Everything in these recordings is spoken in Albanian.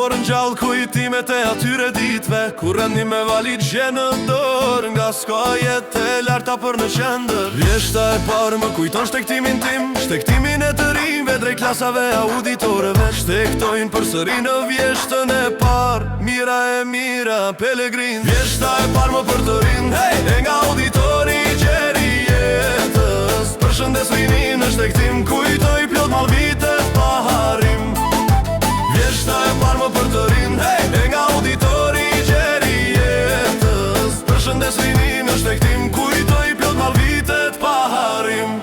Por në gjallë kujtimet e atyre ditve Kur rendi me valigje në dorë Nga s'ka jetë e larta për në qendër Vjeshta e parë më kujton shtektimin tim Shtektimin e të rinjve drejt klasave auditoreve Shtektojnë për sëri në vjeshtën e parë Mira e mira, Pellegrin Vjeshta e parë më për të rinë E nga auditori i gjeri jetës Përshëndes rinin në shtektim Kujtoj plot mal vitet pa harim Vjeshta e parë më për të rinë E nga auditori i gjeri jetës Përshëndes rinin në shtektim Kujtoj plot mal vitet pa harim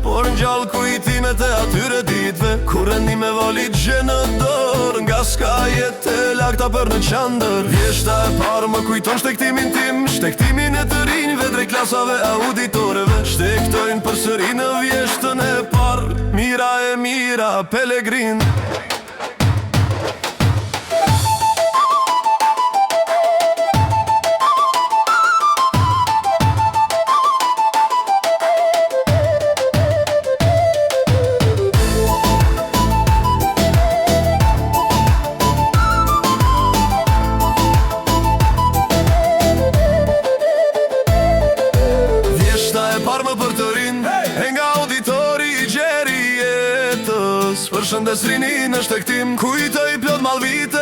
Por në gjallë kujtimet e atyre ditve Kur rendi me valigje në dorë Nga s'ka jetë e lakta për në qandër Vjeshta e parë më kujton shtektimin tim Shtektimin e të rinjve drejt klasave auditoreve Shtektojnë për sëri në vjeshtën e parë Mira e mira, Pellegrin E nga auditori i gjeri jetës Përshëndes rinin në shtektim Kujtoj plot mal vit